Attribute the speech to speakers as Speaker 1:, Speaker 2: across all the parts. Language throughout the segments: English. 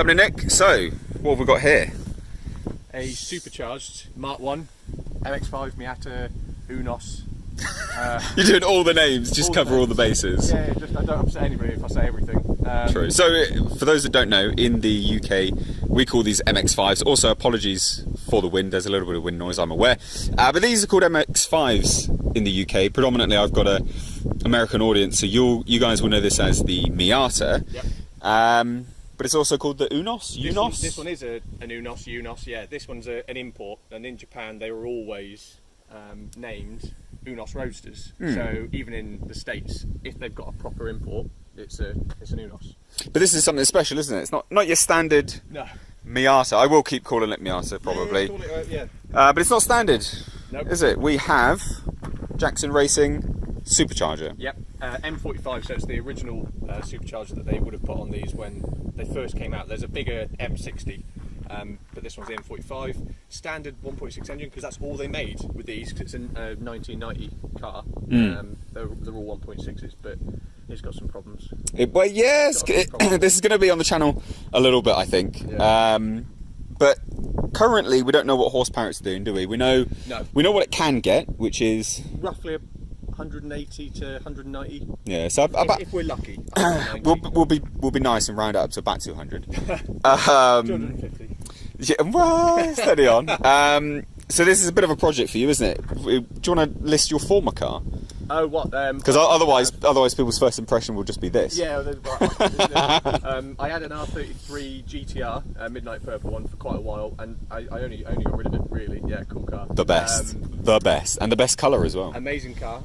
Speaker 1: happening, Nick? So, what have we got here?
Speaker 2: A supercharged Mark 1 MX5 Miata Unos.
Speaker 1: You're doing all the names, just cover all the bases.
Speaker 2: Yeah, just I don't upset anybody if I say everything.
Speaker 1: True. So, for those that don't know, in the UK, we call these MX5s. Also, apologies for the wind. There's a little bit of wind noise, I'm aware. But these are called MX5s in the UK. Predominantly, I've got a American audience, so you guys will know this as the Miata.
Speaker 2: Yep.
Speaker 1: But it's also called the Unos.
Speaker 2: This one is an Unos. Yeah, this one's an import, and in Japan they were always named Unos Roadsters. So even in the States, if they've got a proper import, it's an Unos.
Speaker 1: But this is something special, isn't it? It's not your standard Miata. I will keep calling it Miata probably. But it's not standard, is it? We have Jackson Racing Supercharger.
Speaker 2: Yep, M45, so it's the original supercharger that they would have put on these when they first came out. There's a bigger M60, but this one's the M45. Standard 1.6 engine, because that's all they made with these, because it's a 1990 car. They're all 1.6s, but it's got some problems.
Speaker 1: Well, yes, this is going to be on the channel a little bit, I think. Yeah. But currently, we don't know what horsepower it's doing, do we? We know what it can get, which is
Speaker 2: roughly 180 to 190.
Speaker 1: Yeah, so
Speaker 2: if we're lucky,
Speaker 1: we'll be nice and round it up to about 200.
Speaker 2: 250.
Speaker 1: Yeah, well, steady on. So this is a bit of a project for you, isn't it? Do you want to list your former car?
Speaker 2: Oh, what?
Speaker 1: Because otherwise people's first impression will just be this.
Speaker 2: Yeah, I had an R33 GTR, midnight purple one, for quite a while, and I only got rid of it, really. Yeah, cool car.
Speaker 1: The best. The best. And the best colour as well.
Speaker 2: Amazing car,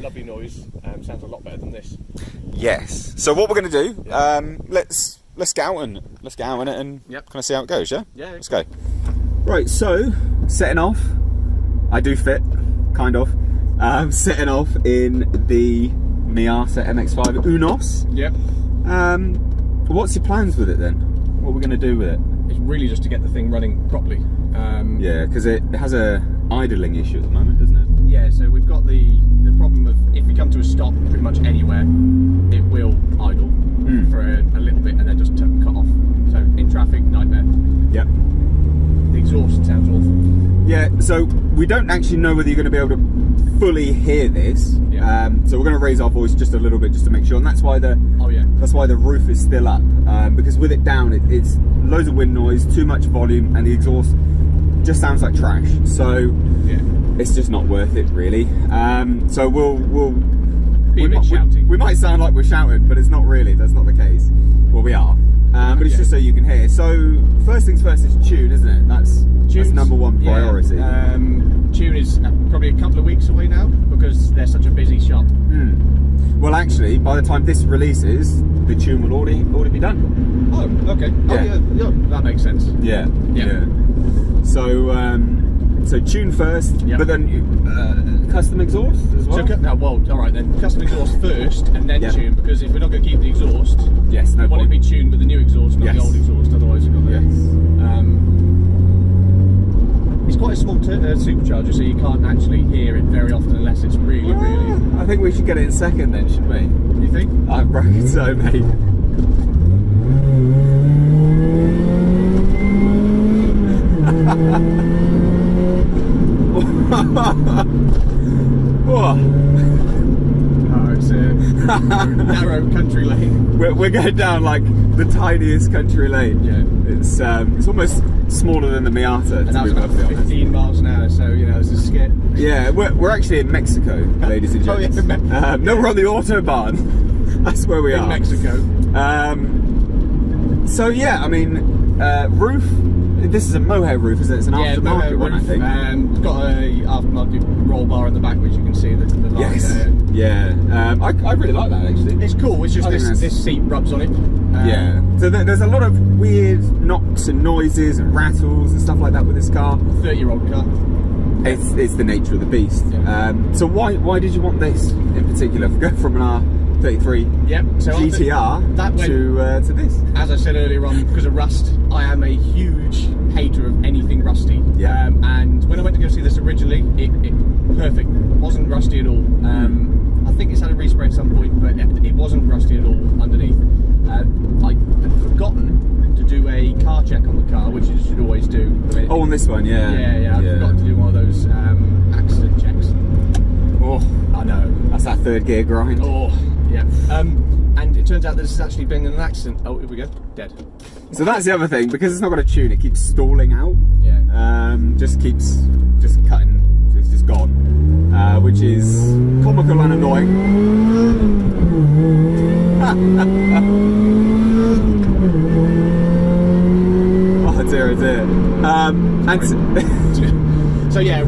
Speaker 2: lovely noise, sounds a lot better than this.
Speaker 1: Yes. So what we're going to do, let's get out in it and kind of see how it goes, yeah?
Speaker 2: Yeah.
Speaker 1: Let's go. Right, so, setting off, I do fit, kind of. Setting off in the Miata MX5 Unos.
Speaker 2: Yep.
Speaker 1: What's your plans with it then? What are we going to do with it?
Speaker 2: It's really just to get the thing running properly.
Speaker 1: Yeah, because it has a idling issue at the moment, doesn't it?
Speaker 2: Yeah, so we've got the problem of if we come to a stop pretty much anywhere, it will idle for a little bit and then just cut off. So in traffic, nightmare.
Speaker 1: Yep.
Speaker 2: The exhaust sounds awful.
Speaker 1: Yeah, so we don't actually know whether you're going to be able to fully hear this.
Speaker 2: Yeah.
Speaker 1: So we're going to raise our voice just a little bit just to make sure, and that's why the roof is still up, because with it down, it's loads of wind noise, too much volume, and the exhaust just sounds like trash. So it's just not worth it, really. So we'll
Speaker 2: be a bit shouting.
Speaker 1: We might sound like we're shouting, but it's not really. That's not the case. Well, we are. But it's just so you can hear. So first things first is tune, isn't it? That's number one priority.
Speaker 2: Yeah. Tune is probably a couple of weeks away now because they're such a busy shop.
Speaker 1: Well, actually, by the time this releases, the tune will already be done.
Speaker 2: Oh, okay.
Speaker 1: Yeah.
Speaker 2: Oh, yeah, that makes sense.
Speaker 1: Yeah. So tune first, but then custom exhaust as well.
Speaker 2: All right then. Custom exhaust first, and then tune, because if we're not going to keep the exhaust, we want it to be tuned with the new exhaust, not the old exhaust. Otherwise, we've got it's quite a small supercharger, so you can't actually hear it very often unless it's really.
Speaker 1: I think we should get it in second then, shouldn't we?
Speaker 2: You think?
Speaker 1: I reckon so, mate.
Speaker 2: It's a narrow country lane.
Speaker 1: We're going down like the tiniest country lane.
Speaker 2: Yeah.
Speaker 1: It's almost smaller than the Miata.
Speaker 2: And that was about 15 miles an hour, so it's a skit.
Speaker 1: Yeah, we're actually in Mexico, ladies and gents. No, we're on the Autobahn. That's where we are.
Speaker 2: In Mexico.
Speaker 1: So yeah, I mean, roof. This is a mohair roof, isn't it? It's an aftermarket one, I think.
Speaker 2: It's got a aftermarket roll bar in the back, which you can see the line there.
Speaker 1: Yeah. I really like that, actually.
Speaker 2: It's cool. It's just this seat rubs on it.
Speaker 1: Yeah. So there's a lot of weird knocks and noises and rattles and stuff like that with this car.
Speaker 2: 30-year-old car.
Speaker 1: It's the nature of the beast.
Speaker 2: Yeah.
Speaker 1: So why did you want this in particular? Go from an R33 GTR to this?
Speaker 2: As I said earlier on, because of rust, I am a huge hater of anything rusty.
Speaker 1: Yeah.
Speaker 2: And when I went to go see this originally, it perfect. Wasn't rusty at all. I think it's had a respray at some point, but it wasn't rusty at all underneath. I had forgotten to do a car check on the car, which you should always do.
Speaker 1: Oh, on this one, yeah.
Speaker 2: Yeah. I forgot to do one of those accident checks.
Speaker 1: Oh,
Speaker 2: I know.
Speaker 1: that's that third gear grind.
Speaker 2: Oh, yeah. And it turns out that this has actually been in an accident. Oh, here we go. Dead.
Speaker 1: So that's the other thing, because it's not got a tune, it keeps stalling out.
Speaker 2: Yeah.
Speaker 1: Just cutting, it's just gone. Which is comical and annoying. Oh dear.
Speaker 2: So yeah, I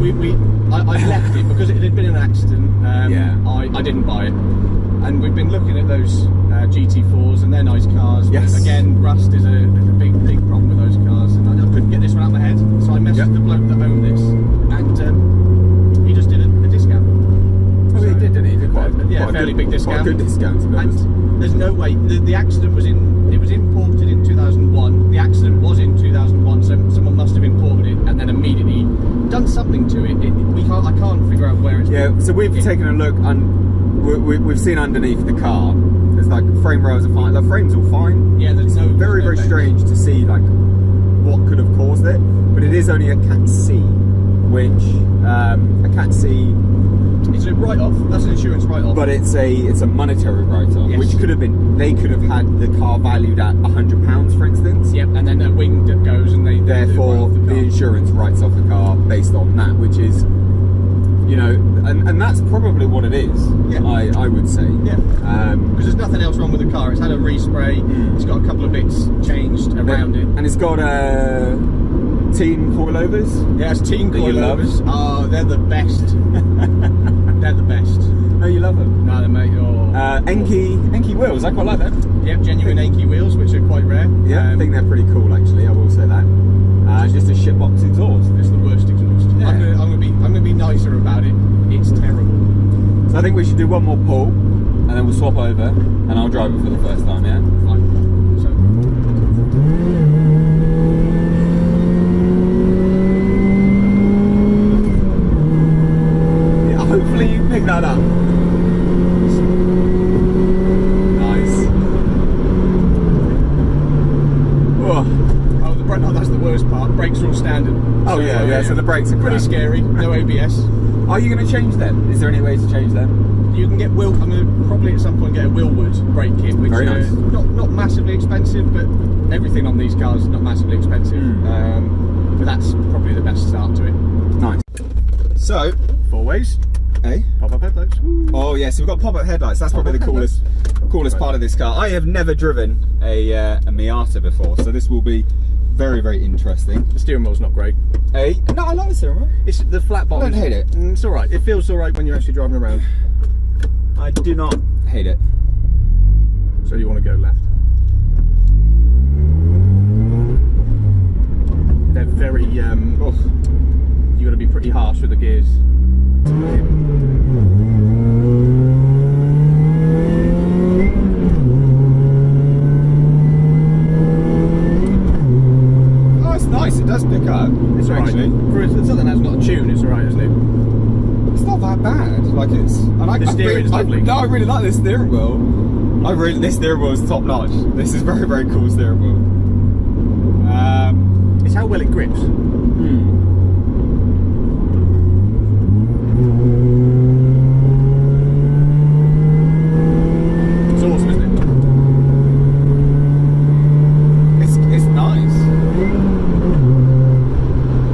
Speaker 2: left it because it had been an accident.
Speaker 1: Yeah.
Speaker 2: I didn't buy it, and we've been looking at those GT4s, and they're nice cars.
Speaker 1: Yes.
Speaker 2: But again, rust is a big problem with those cars, and I couldn't get this one out of my head. So I messaged the bloke that owned this, and he just did a discount.
Speaker 1: Oh, he did, didn't he? He did quite a
Speaker 2: fairly big discount.
Speaker 1: Quite a good discount, to be honest.
Speaker 2: And there's no way the accident was imported in 2001. The accident was in 2001, so someone must have imported it and then immediately done something to it. I can't figure out where it's.
Speaker 1: Yeah, so we've taken a look and we've seen underneath the car. There's like frame rails are fine. The frame's all fine.
Speaker 2: Yeah, there's no.
Speaker 1: Very strange to see like what could have caused it, but it is only a Cat C, which a Cat C.
Speaker 2: It's a write-off. That's an insurance write-off.
Speaker 1: But it's a monetary write-off,
Speaker 2: yes.
Speaker 1: which could have been. They could have had the car valued at £100, for instance.
Speaker 2: Yep. And then a wing that goes, and they
Speaker 1: therefore the insurance writes off the car based on that, which is, and that's probably what it is.
Speaker 2: Yeah.
Speaker 1: I would say.
Speaker 2: Yeah. Because there's nothing else wrong with the car. It's had a respray. It's got a couple of bits changed around it,
Speaker 1: and it's got teen coilovers.
Speaker 2: Yeah, it's teen
Speaker 1: that
Speaker 2: coilovers. Oh, they're the best. They're the best.
Speaker 1: Oh, you love them?
Speaker 2: No, they make
Speaker 1: Enki wheels. I quite like them.
Speaker 2: Yep, genuine Enki wheels, which are quite rare.
Speaker 1: Yeah, I think they're pretty cool actually. I will say that. Just a shitbox exhaust.
Speaker 2: It's the worst exhaust. Yeah. I'm gonna be nicer about it. It's terrible.
Speaker 1: So I think we should do one more pull, and then we'll swap over, and I'll drive it for the first time. Yeah.
Speaker 2: Fine. So.
Speaker 1: Hopefully you pick that up. Nice.
Speaker 2: Oh, that's the worst part. Brakes are all standard.
Speaker 1: Oh yeah. So the brakes are
Speaker 2: pretty scary. No ABS.
Speaker 1: Are you going to change them? Is there any way to change them?
Speaker 2: You can get I'm going to probably at some point get a Wilwood brake kit, which
Speaker 1: Very nice.
Speaker 2: Not massively expensive, but everything on these cars is not massively expensive. But that's probably the best start to it.
Speaker 1: Nice. So,
Speaker 2: four ways.
Speaker 1: Hey.
Speaker 2: Pop-up headlights.
Speaker 1: Oh yeah, so we've got pop-up headlights. That's probably the coolest part of this car. I have never driven a Miata before, so this will be very interesting.
Speaker 2: The steering wheel's not great.
Speaker 1: Hey, no, I like the steering wheel.
Speaker 2: It's the flat bottom.
Speaker 1: I don't hate it.
Speaker 2: It's all right. It feels all right when you're actually driving around.
Speaker 1: I do not hate it.
Speaker 2: So you want to go left. They're very. You got to be pretty harsh with the gears.
Speaker 1: Oh, it's nice. It does pick up.
Speaker 2: It's alright. For something that's not a tune, it's alright, isn't it?
Speaker 1: It's not that bad. Like it's.
Speaker 2: The steering is lovely.
Speaker 1: I really like this steering wheel. This steering wheel is top notch. This is very cool steering wheel.
Speaker 2: It's how well it grips. It's awesome, isn't it?
Speaker 1: It's nice.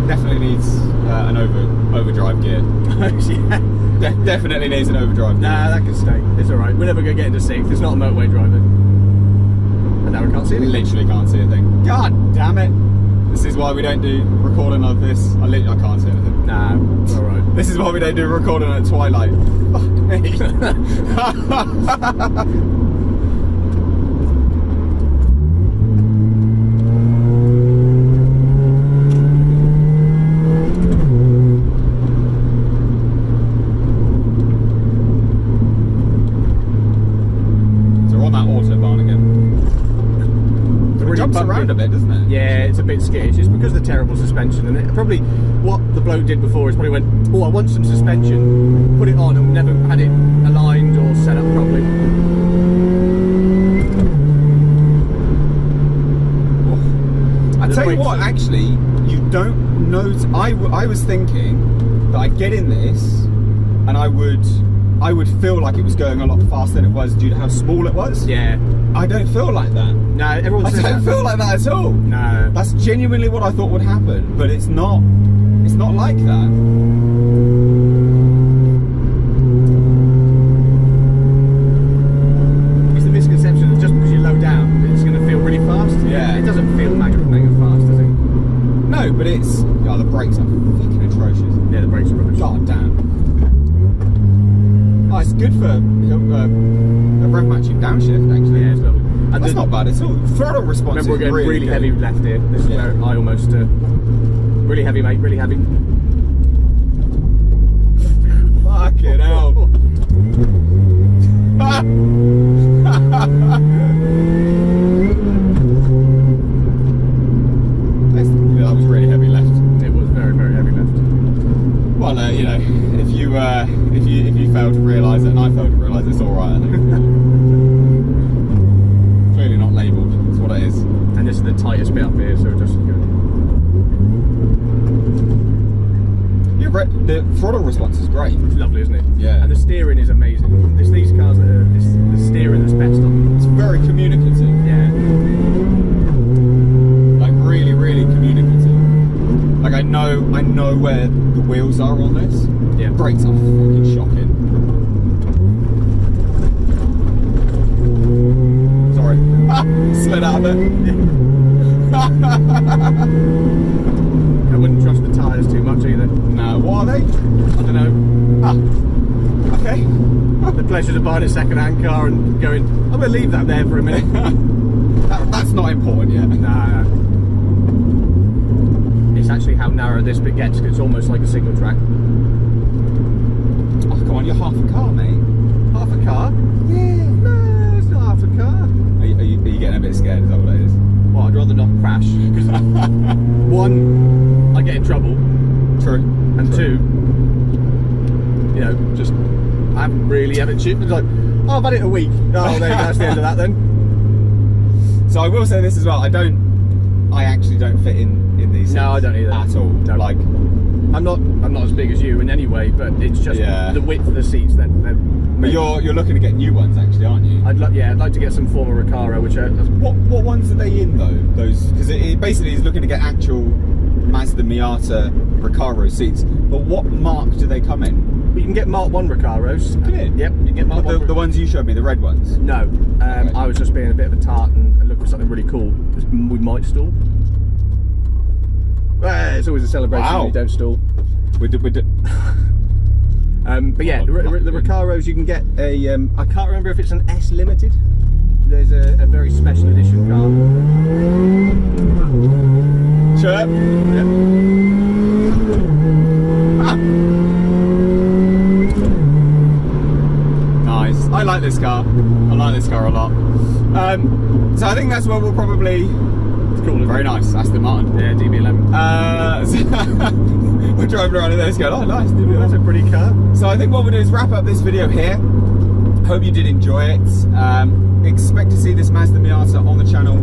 Speaker 1: Definitely needs an overdrive gear.
Speaker 2: Yeah.
Speaker 1: Definitely needs an overdrive gear.
Speaker 2: Nah, that can stay. It's alright. We're never going to get into 6th. It's not a motorway driver. And now we can't see anything.
Speaker 1: Literally can't see a thing. God damn it. This is why we don't do recording like this. I can't see anything.
Speaker 2: Nah, it's alright.
Speaker 1: This is why we don't do recording at twilight. Fuck me. Around a bit, doesn't it?
Speaker 2: Yeah, it's a bit skittish. It's because of the terrible suspension, and it probably what the bloke did before is probably went, oh, I want some suspension, put it on, and never had it aligned or
Speaker 1: actually, you don't know. I was thinking that I'd get in this, and I would feel like it was going a lot faster than it was due to how small it was.
Speaker 2: Yeah.
Speaker 1: I don't feel like that.
Speaker 2: No, everyone says
Speaker 1: I don't feel like that at all.
Speaker 2: No.
Speaker 1: That's genuinely what I thought would happen, but it's not. It's not like that.
Speaker 2: It's the misconception that just because you're low down, it's going to feel really fast.
Speaker 1: Yeah.
Speaker 2: It doesn't feel mega fast, does it?
Speaker 1: No, but it's. Oh, the brakes are fucking atrocious.
Speaker 2: Yeah, the brakes are rubbish.
Speaker 1: God damn. Oh, it's good for a rev matching downshift, actually.
Speaker 2: Yeah, it's lovely. And
Speaker 1: That's not bad at all. Throttle response
Speaker 2: remember, we're
Speaker 1: is
Speaker 2: getting really
Speaker 1: good.
Speaker 2: heavy left here. This is where I almost. Really heavy, mate, really heavy.
Speaker 1: Fucking hell. That was really heavy left.
Speaker 2: It was very, very heavy left.
Speaker 1: Well, you know, if you fail to realise it, and I failed to realise, it's all right. I think. Clearly not labelled. That's what it is.
Speaker 2: And this is the tightest bit up here, so just go.
Speaker 1: The throttle response is great.
Speaker 2: It's lovely, isn't it?
Speaker 1: Yeah.
Speaker 2: And the steering is amazing. It's these cars that are the steering that's best on them.
Speaker 1: It's very communicative.
Speaker 2: Yeah.
Speaker 1: Like really, really communicative. Like I know where the wheels are on this.
Speaker 2: Yeah.
Speaker 1: Brakes are fucking shocking. Sorry. Slid out of it.
Speaker 2: I wouldn't trust the tyres too much either.
Speaker 1: No, what are they?
Speaker 2: I don't know.
Speaker 1: Okay.
Speaker 2: The pleasures of buying a second-hand car and going, I'm going to leave that there for a minute.
Speaker 1: That's not important yet.
Speaker 2: Nah. It's actually how narrow this bit gets, 'cause it's almost like a single track.
Speaker 1: Oh, come on, you're half a car, mate.
Speaker 2: Half a car?
Speaker 1: Yeah.
Speaker 2: No, it's not half a car.
Speaker 1: Are you getting a bit scared? Is that what it is?
Speaker 2: Well, I'd rather not crash. One, I get in trouble.
Speaker 1: True.
Speaker 2: And
Speaker 1: True.
Speaker 2: two, you know, just I haven't really had it cheap. It's like, oh, I've had it a week. Oh, there you go, that's the end of that then.
Speaker 1: So I will say this as well. I actually don't fit in these seats.
Speaker 2: No, I don't either.
Speaker 1: At all.
Speaker 2: No.
Speaker 1: Like,
Speaker 2: I'm not as big as you in any way, but it's just
Speaker 1: Yeah.
Speaker 2: the width of the seats.
Speaker 1: but you're looking to get new ones, actually, aren't you?
Speaker 2: I'd like to get some form of Recaro, which are
Speaker 1: What ones are they in though? Those, because it basically is looking to get actual Mazda Miata Recaro seats. But what mark do they come in?
Speaker 2: you can get Mark 1 Recaros.
Speaker 1: Can you?
Speaker 2: Yep, you can get Mark 1.
Speaker 1: The ones you showed me, the red ones.
Speaker 2: No,
Speaker 1: Okay.
Speaker 2: I was just being a bit of a tart and looking for something really cool. We might stall. It's always a celebration
Speaker 1: Wow.
Speaker 2: when you don't stall.
Speaker 1: We did.
Speaker 2: But yeah, the Recaros you can get a. I can't remember if it's an S Limited. There's a very special edition car.
Speaker 1: Chirp.
Speaker 2: Yep.
Speaker 1: Ah. Nice. I like this car. I like this car a lot. So I think that's where we'll probably.
Speaker 2: It's cool. Isn't
Speaker 1: Very
Speaker 2: it?
Speaker 1: nice. Aston Martin.
Speaker 2: Yeah, DB11.
Speaker 1: We're driving around in there going, oh nice.
Speaker 2: That's a pretty car.
Speaker 1: So I think what we'll do is wrap up this video here. Hope you did enjoy it. Expect to see this Mazda Miata on the channel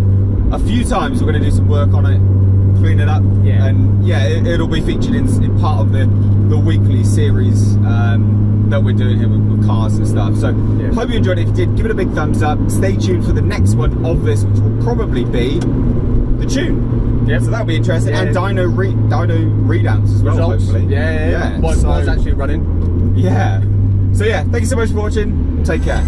Speaker 1: a few times. We're going to do some work on it, clean it up,
Speaker 2: Yeah.
Speaker 1: and yeah, it'll be featured in part of the weekly series that we're doing here with cars and stuff. So
Speaker 2: Yeah.
Speaker 1: hope you enjoyed it. If you did, give it a big thumbs up. Stay tuned for the next one of this, which will probably be the tune.
Speaker 2: Yep.
Speaker 1: So that'll be interesting.
Speaker 2: Yeah.
Speaker 1: And dyno readouts as well,
Speaker 2: Results.
Speaker 1: hopefully.
Speaker 2: Yeah. What
Speaker 1: So-
Speaker 2: car's actually running?
Speaker 1: yeah. So yeah, thank you so much for watching. Take care.